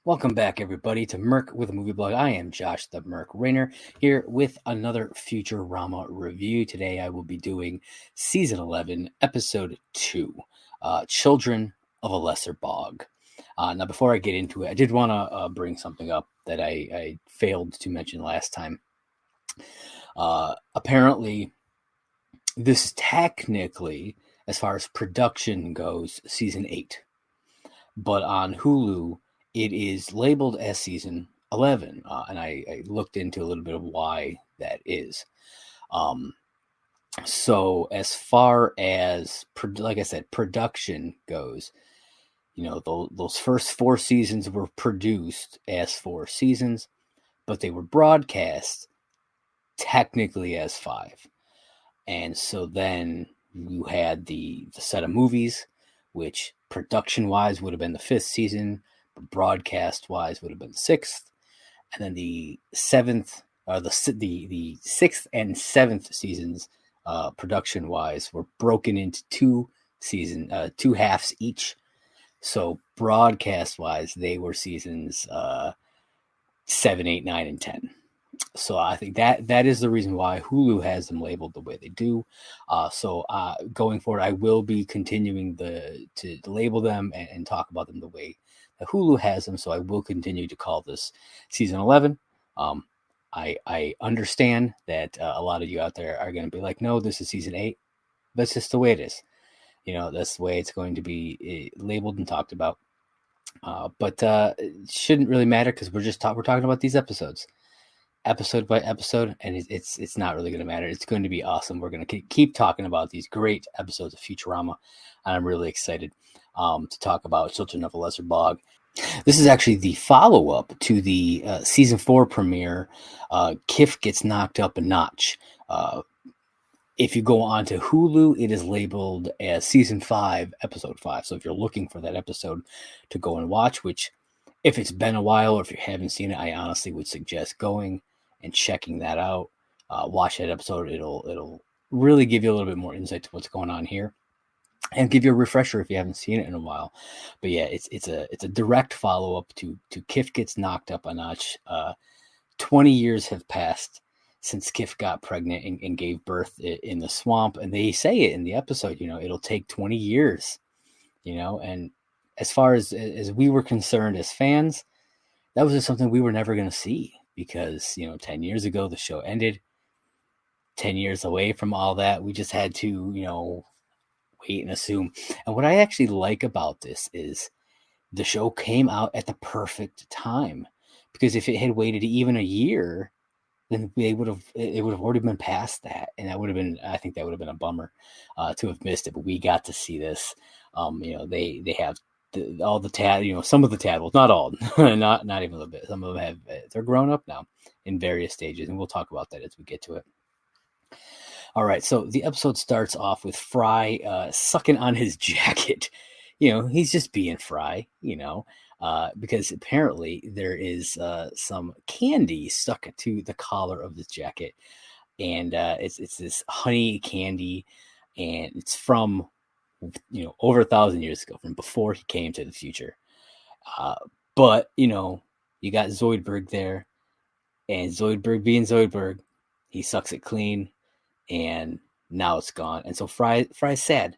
Welcome back, everybody, to Merc with a Movie Blog. I am Josh the Merc Rainer here with another Futurama review. Today I will be doing Season 11, Episode 2, Children of a Lesser Bog. Now, before I get into it, I did want to bring something up that I failed to mention last time. Apparently, this is technically, as far as production goes, Season 8. But on Hulu, it is labeled as Season 11, and I looked into a little bit of why that is. So as far as, like I said, production goes, those first 4 seasons were produced as 4 seasons, but they were broadcast technically as 5. And so then you had the set of movies, which production-wise would have been the 5th season, but broadcast-wise would have been the 6th. And then the 7th, or the 6th and 7th seasons, production-wise, were broken into 2 halves each. So broadcast-wise, they were seasons 7, 8, 9, and 10. So I think that is the reason why Hulu has them labeled the way they do. So going forward, I will be continuing to label them and talk about them the way that Hulu has them. So I will continue to call this Season 11. I understand that a lot of you out there are going to be like, no, this is Season 8. That's just the way it is. That's the way it's going to be labeled and talked about. But it shouldn't really matter because we're talking about these episodes. Episode by episode, and it's not really going to matter. It's going to be awesome. We're going to keep talking about these great episodes of Futurama, and I'm really excited to talk about Children of a Lesser Bog. This is actually the follow-up to the Season 4 premiere, Kif Gets Knocked Up a Notch. If you go on to Hulu, it is labeled as Season 5, Episode 5. So if you're looking for that episode to go and watch, which if it's been a while or if you haven't seen it, I honestly would suggest going and checking that out. Watch that episode. It'll really give you a little bit more insight to what's going on here and give you a refresher if you haven't seen it in a while. But yeah, it's a direct follow-up to Kif Gets Knocked Up a Notch. 20 years have passed since Kif got pregnant and gave birth in the swamp, and they say it in the episode, it'll take 20 years, and as far as we were concerned as fans, that was just something we were never going to see because, 10 years ago, the show ended. 10 years away from all that, we just had to, wait and assume. And what I actually like about this is the show came out at the perfect time, because if it had waited even a year, then it would have already been past that. And I think that would have been a bummer to have missed it, but we got to see this. They have all the some of the tadpoles, not all, not even a little bit. Some of them they're grown up now in various stages, and we'll talk about that as we get to it. All right, so the episode starts off with Fry sucking on his jacket. He's just being Fry, because apparently there is some candy stuck to the collar of his jacket, and it's this honey candy, and it's from over 1,000 years ago, from before he came to the future. But you got Zoidberg there, and Zoidberg being Zoidberg, he sucks it clean, and now it's gone. And so Fry's sad,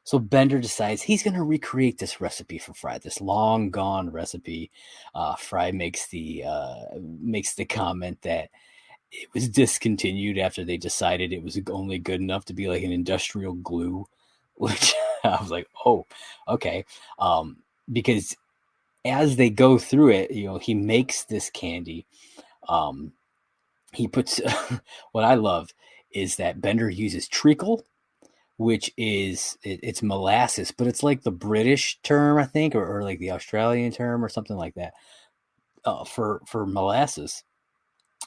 So Bender decides he's going to recreate this recipe for Fry, this long gone recipe. Fry makes the comment that it was discontinued after they decided it was only good enough to be like an industrial glue, which I was like, oh, okay. Because as they go through it, he makes this candy. He puts what I love is that Bender uses treacle, which is it's molasses, but it's like the British term, I think, or like the Australian term or something like that for molasses.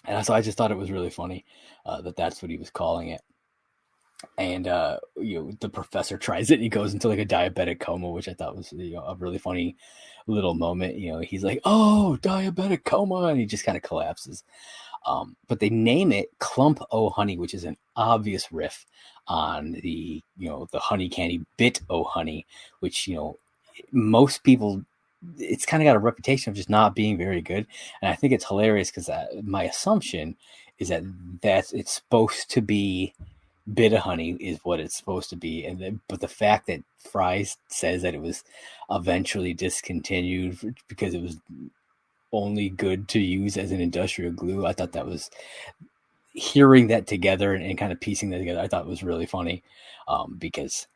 And so I just thought it was really funny that's what he was calling it. And the professor tries it and he goes into like a diabetic coma, which I thought was a really funny little moment. He's like, oh, diabetic coma, and he just kind of collapses. But they name it Clump O' Honey, which is an obvious riff on the the honey candy Bit O' Honey, which most people it's kind of got a reputation of just not being very good. And I think it's hilarious because my assumption is that it's supposed to be Bit of Honey is what it's supposed to be, and then, but the fact that Fry says that it was eventually discontinued because it was only good to use as an industrial glue, I thought that was, hearing that together and kind of piecing that together, I thought it was really funny, because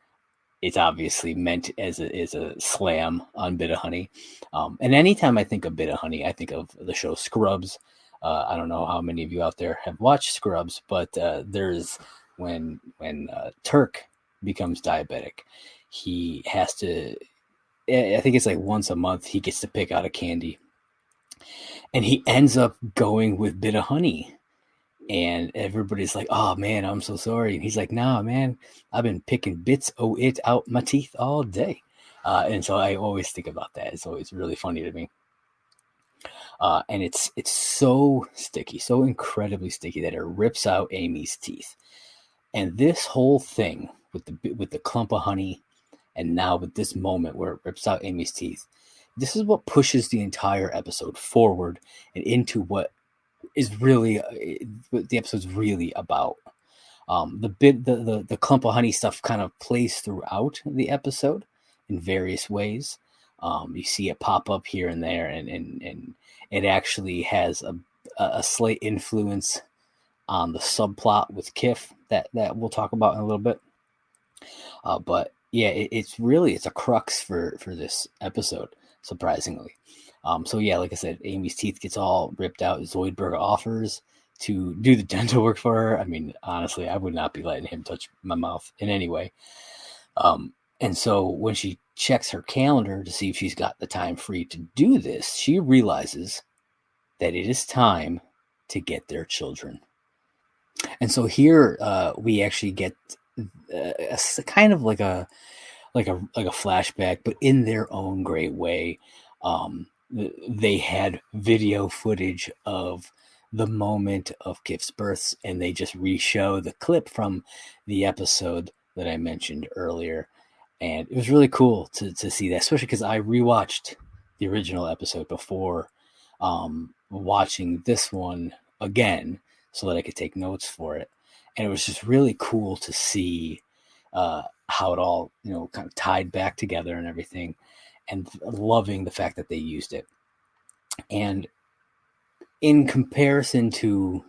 it's obviously meant as a slam on Bit of Honey. And anytime I think of Bit of Honey, I think of the show Scrubs. I don't know how many of you out there have watched Scrubs, but there's when Turk becomes diabetic, he has to. I think it's like once a month he gets to pick out a candy, and he ends up going with Bit of Honey. And everybody's like, "Oh man, I'm so sorry." And he's like, "Nah, man, I've been picking bits of it out my teeth all day." And so I always think about that. It's always really funny to me. And it's so sticky, so incredibly sticky that it rips out Amy's teeth. And this whole thing with the clump of honey, and now with this moment where it rips out Amy's teeth, this is what pushes the entire episode forward and into what is really what the episode's really about. The clump of honey stuff kind of plays throughout the episode in various ways. You see it pop up here and there, and it actually has a slight influence on the subplot with Kif that we'll talk about in a little bit. But yeah, it's a crux for this episode, surprisingly. So yeah, like I said, Amy's teeth gets all ripped out. Zoidberg offers to do the dental work for her. I mean, honestly, I would not be letting him touch my mouth in any way. And so when she checks her calendar to see if she's got the time free to do this, she realizes that it is time to get their children. And so here we actually get a kind of like a flashback, but in their own great way. They had video footage of the moment of Kif's births, and they just re-show the clip from the episode that I mentioned earlier. And it was really cool to see that, especially because I rewatched the original episode before watching this one again so that I could take notes for it. And it was just really cool to see how it all, kind of tied back together and everything, and loving the fact that they used it. And in comparison to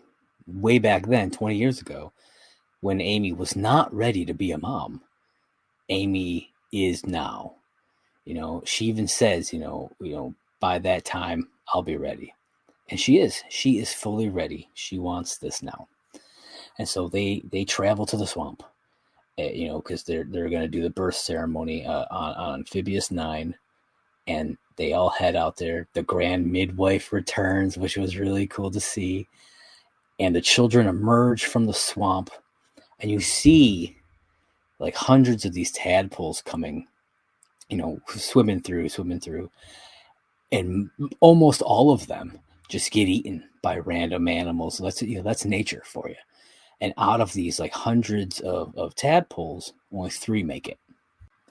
way back then, 20 years ago, when Amy was not ready to be a mom, Amy is now. She even says, by that time I'll be ready. And she is fully ready. She wants this now. And so they travel to the swamp, because they're going to do the birth ceremony on Amphibious 9. And they all head out there. The grand midwife returns, which was really cool to see. And the children emerge from the swamp. And you see like hundreds of these tadpoles coming, swimming through. And almost all of them just get eaten by random animals. That's nature for you. And out of these like hundreds of tadpoles, only 3 make it.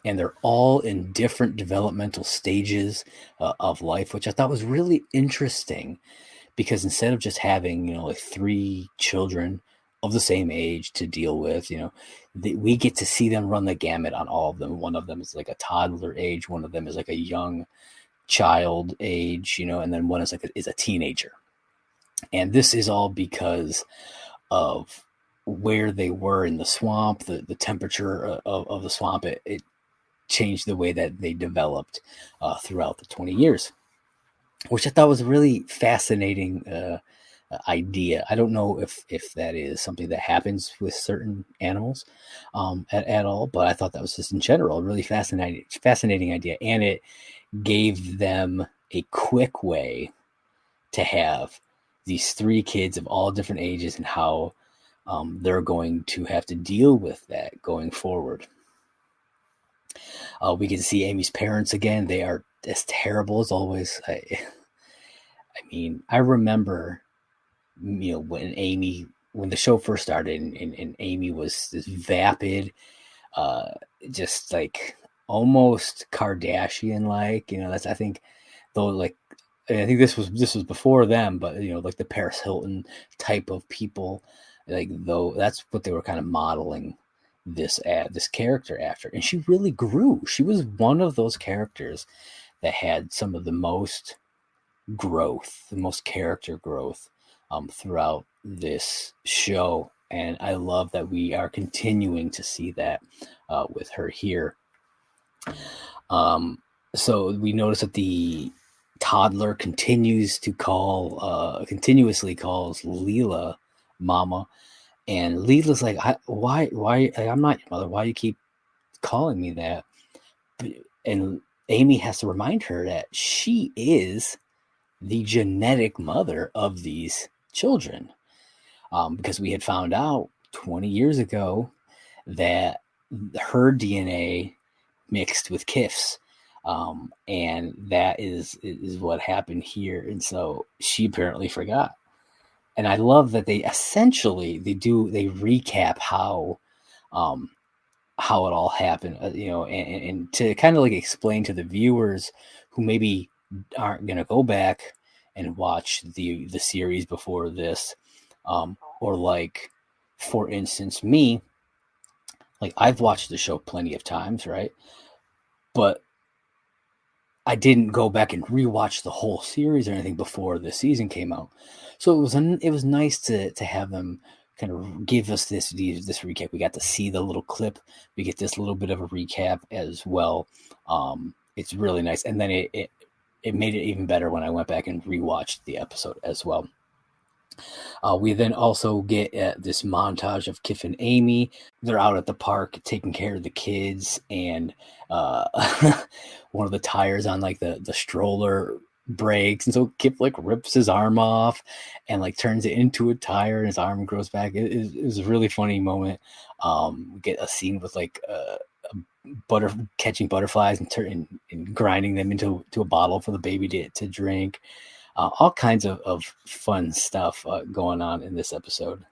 And they're all in different developmental stages of life, which I thought was really interesting, because instead of just having, like 3 children of the same age to deal with, we get to see them run the gamut on all of them. One of them is like a toddler age. One of them is like a young child age, and then one is is a teenager. And this is all because of where they were in the swamp, the temperature of the swamp. It changed the way that they developed throughout the 20 years, which I thought was a really fascinating idea. I don't know if that is something that happens with certain animals at all, but I thought that was just in general a really fascinating idea. And it gave them a quick way to have these 3 kids of all different ages, and how they're going to have to deal with that going forward. We get to see Amy's parents again. They are as terrible as always. I mean, I remember, when the show first started, and Amy was this vapid, just like almost Kardashian-like. I think though, like, I think this was before them, but like the Paris Hilton type of people, like, though that's what they were kind of modeling this character after. And she really grew. She was one of those characters that had some of the most growth, the most character growth throughout this show. And I love that we are continuing to see that with her here. So we notice that the toddler continuously calls Leela mama, and Leela's like, why, I'm not your mother. Why do you keep calling me that? And Amy has to remind her that she is the genetic mother of these children, because we had found out 20 years ago that her DNA mixed with Kif's, and that is what happened here. And so she apparently forgot. And I love that they essentially they recap how it all happened, and to kind of like explain to the viewers who maybe aren't going to go back and watch the series before this, or like, for instance, me, like, I've watched the show plenty of times, right? But I didn't go back and rewatch the whole series or anything before the season came out. So it was nice to have them kind of give us this recap. We got to see the little clip. We get this little bit of a recap as well. It's really nice. And then it made it even better when I went back and rewatched the episode as well. We then also get this montage of Kif and Amy. They're out at the park taking care of the kids, and one of the tires on like the stroller breaks, and so Kif like rips his arm off and like turns it into a tire, and his arm grows back. It was a really funny moment. We get a scene with like catching butterflies and grinding them into a bottle for the baby to drink. All kinds of fun stuff going on in this episode.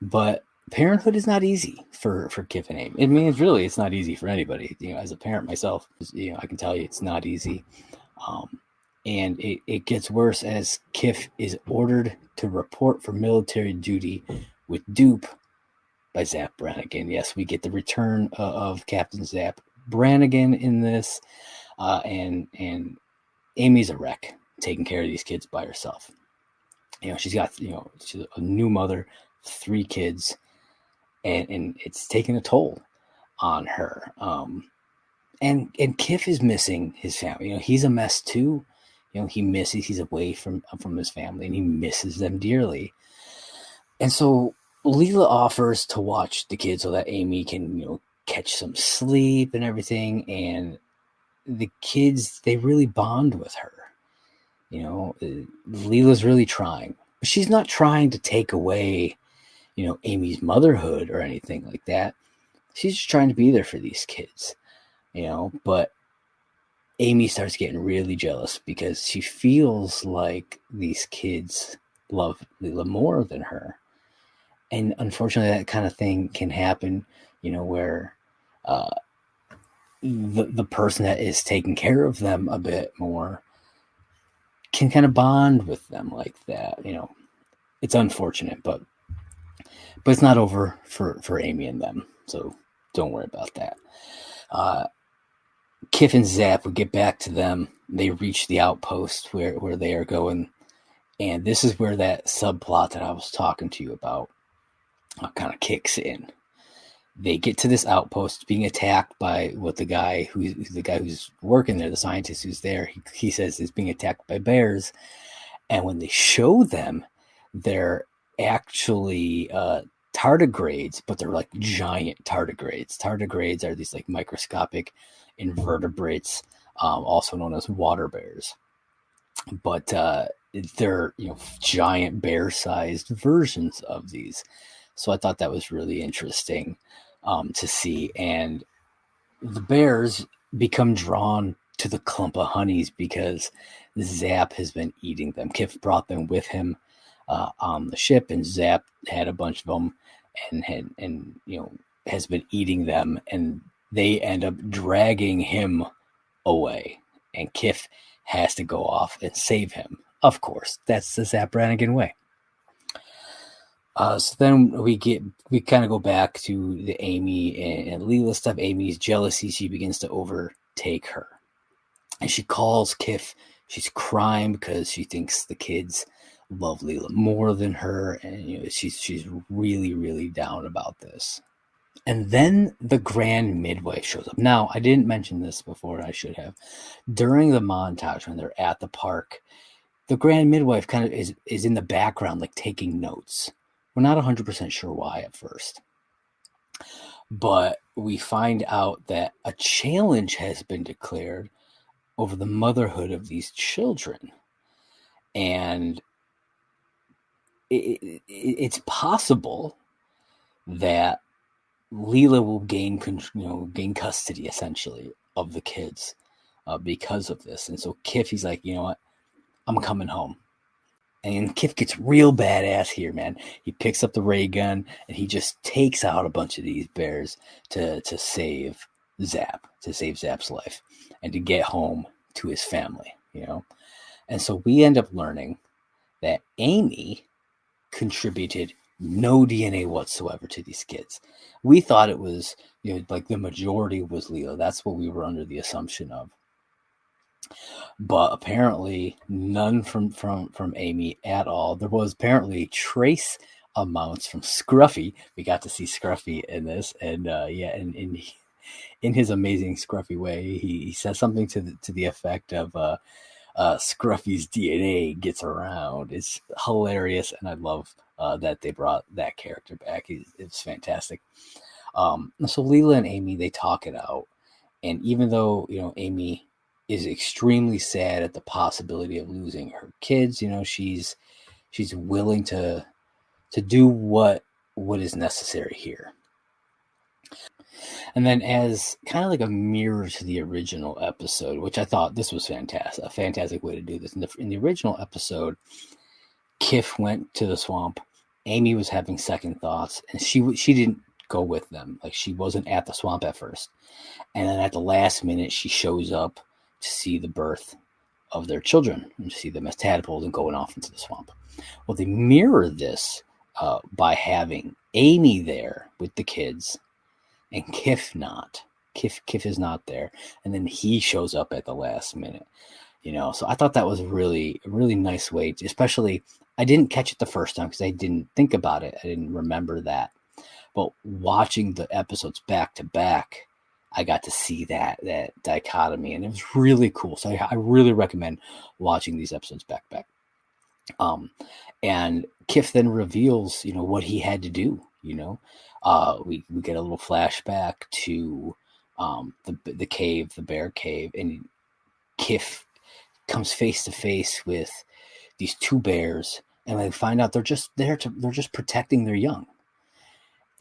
But parenthood is not easy for Kif and Amy. I mean, it's not easy for anybody. As a parent myself, I can tell you it's not easy. And it gets worse as Kif is ordered to report for military duty with dupe by Zapp Branningan. Yes, we get the return of Captain Zapp Branningan in this, and Amy's a wreck, taking care of these kids by herself. She's got, she's a new mother, 3 kids, and it's taking a toll on her. And Kif is missing his family. He's a mess too. He's away from his family, and he misses them dearly. And so Leela offers to watch the kids so that Amy can, catch some sleep and everything. And the kids, they really bond with her. Leela's really trying. She's not trying to take away, Amy's motherhood or anything like that. She's just trying to be there for these kids, but Amy starts getting really jealous because she feels like these kids love Leela more than her. And unfortunately, that kind of thing can happen, where the person that is taking care of them a bit more can kind of bond with them like that. It's unfortunate, but it's not over for Amy and them. So don't worry about that. Kif and Zapp, we get back to them. They reach the outpost where they are going. And this is where that subplot that I was talking to you about kind of kicks in. They get to this outpost being attacked by the guy who's working there, the scientist who's there. He says is being attacked by bears. And when they show them, they're actually tardigrades, but they're like giant tardigrades. Tardigrades are these like microscopic invertebrates, also known as water bears. But they're giant bear-sized versions of these. So I thought that was really interesting to see. And the bears become drawn to the clump of honeys because Zapp has been eating them. Kif brought them with him on the ship, and Zapp had a bunch of them and has been eating them, and they end up dragging him away. And Kif has to go off and save him. Of course, that's the Zapp Branningan way. So then we kind of go back to the Amy and Leela stuff. Amy's jealousy, she begins to overtake her. And she calls Kif. She's crying because she thinks the kids love Leela more than her. And she's really, really down about this. And then the grand midwife shows up. Now, I didn't mention this before, I should have. During the montage when they're at the park, the grand midwife kind of is in the background, like taking notes. We're not 100% sure why at first. But we find out that a challenge has been declared over the motherhood of these children. And it's possible that Leela will gain custody, essentially, of the kids because of this. And so Kif, he's like, you know what? I'm coming home. And Kif gets real badass here, man. He picks up the ray gun and he just takes out a bunch of these bears to save Zapp, to save Zapp's life, and to get home to his family, And so we end up learning that Amy contributed no DNA whatsoever to these kids. We thought it was, like the majority was Leela. That's what we were under the assumption of. But apparently none from Amy at all. There was apparently trace amounts from Scruffy. We got to see Scruffy in this, and in his amazing Scruffy way, he says something to the effect of Scruffy's DNA gets around. It's hilarious, and I love that they brought that character back. It's fantastic. So Leela and Amy, they talk it out, and even though Amy is extremely sad at the possibility of losing her kids, she's willing to do what is necessary here. And then, as kind of like a mirror to the original episode, which I thought this was fantastic, a fantastic way to do this. In the original episode, Kif went to the swamp. Amy was having second thoughts, and she didn't go with them. Like, she wasn't at the swamp at first. And then at the last minute, she shows up to see the birth of their children and to see them as tadpoles and going off into the swamp. Well, they mirror this by having Amy there with the kids and Kif not. Kif is not there. And then he shows up at the last minute, So I thought that was really, really nice way to, especially, I didn't catch it the first time because I didn't think about it. I didn't remember that. But watching the episodes back to back, I got to see that dichotomy, and it was really cool. So I really recommend watching these episodes back to back. And Kif then reveals, what he had to do. We get a little flashback to the cave, the bear cave, and Kif comes face to face with these two bears, and they find out they're just protecting their young.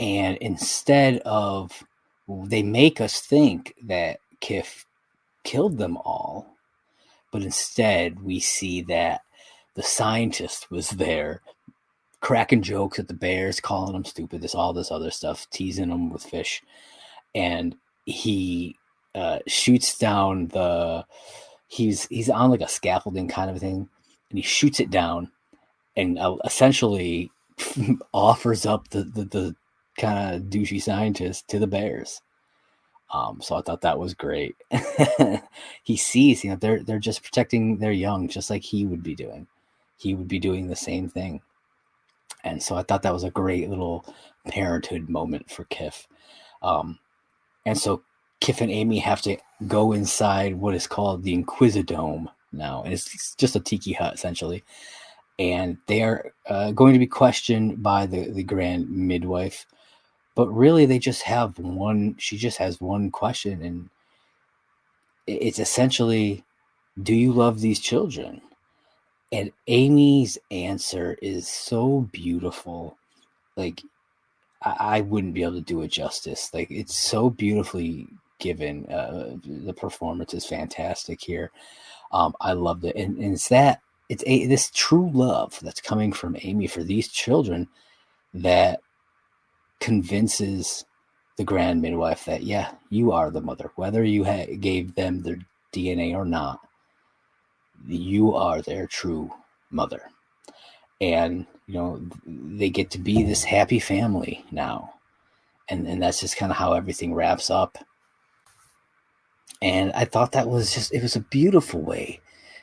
And instead of, they make us think that Kif killed them all, but instead we see that the scientist was there cracking jokes at the bears, calling them stupid, all this other stuff, teasing them with fish. And he shoots down he's on like a scaffolding kind of thing, and he shoots it down and essentially offers up the kind of douchey scientist to the bears. So I thought that was great. He sees, they're just protecting their young, just like he would be doing. He would be doing the same thing. And so I thought that was a great little parenthood moment for Kif. And so Kif and Amy have to go inside what is called the Inquisidome now. And it's just a tiki hut, essentially. And they are going to be questioned by the grand midwife. But really, they just have one. She just has one question, and it's essentially, do you love these children? And Amy's answer is so beautiful. Like, I wouldn't be able to do it justice. Like, it's so beautifully given. The performance is fantastic here. I loved it. And it's this true love that's coming from Amy for these children that convinces the grand midwife that, yeah, you are the mother, whether you gave them their DNA or not. you are their true mother. And, they get to be this happy family now. And that's just kind of how everything wraps up. And I thought it was a beautiful way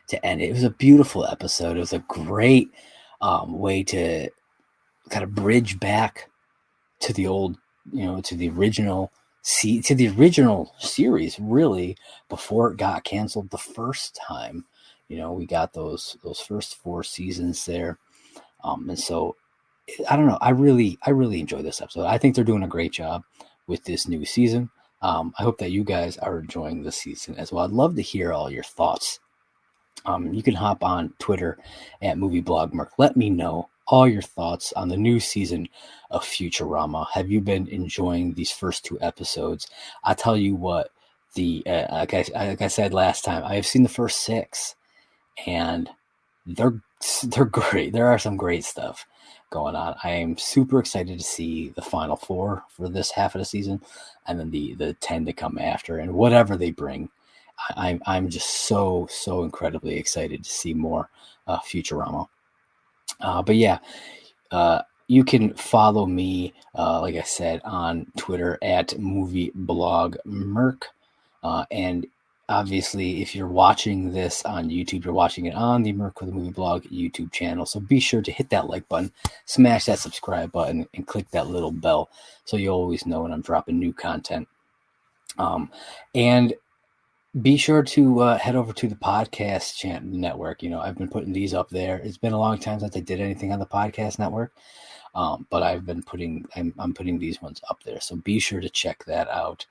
to end it. It was a beautiful episode. It was a great way to kind of bridge back to the old, to the original series, really, before it got canceled the first time. We got those first 4 seasons there. And so I don't know. I really enjoy this episode. I think they're doing a great job with this new season. I hope that you guys are enjoying this season as well. I'd love to hear all your thoughts. You can hop on Twitter at @MovieBlogMerc. Let me know all your thoughts on the new season of Futurama. Have you been enjoying these first 2 episodes? I tell you what, like I said last time, I have seen the first 6, and they're great. There are some great stuff going on. I am super excited to see the final 4 for this half of the season, and then the 10 to come after, and whatever they bring. I'm just so incredibly excited to see more Futurama. But yeah, you can follow me, like I said, on Twitter at @MovieBlogMerc, and obviously, if you're watching this on YouTube, you're watching it on the Merc with a Movie Blog YouTube channel. So be sure to hit that like button, smash that subscribe button, and click that little bell so you'll always know when I'm dropping new content. And be sure to head over to the podcast network. I've been putting these up there. It's been a long time since I did anything on the podcast network. But I'm putting these ones up there. So be sure to check that out.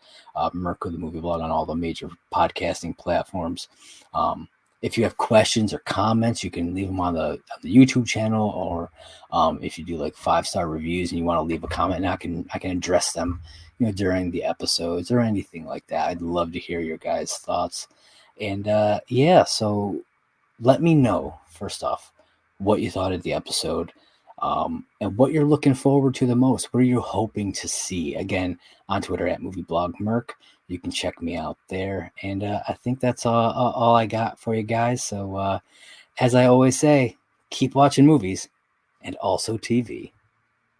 Merc with the Movie Blog on all the major podcasting platforms. If you have questions or comments, you can leave them on the YouTube channel, or if you do like 5-star reviews and you want to leave a comment, and I can address them, during the episodes or anything like that. I'd love to hear your guys' thoughts. And so let me know, first off, what you thought of the episode. And what you're looking forward to the most. What are you hoping to see? Again, on Twitter at @MovieBlogMerc. You can check me out there. And I think that's all I got for you guys. So as I always say, keep watching movies and also TV.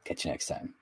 Catch you next time.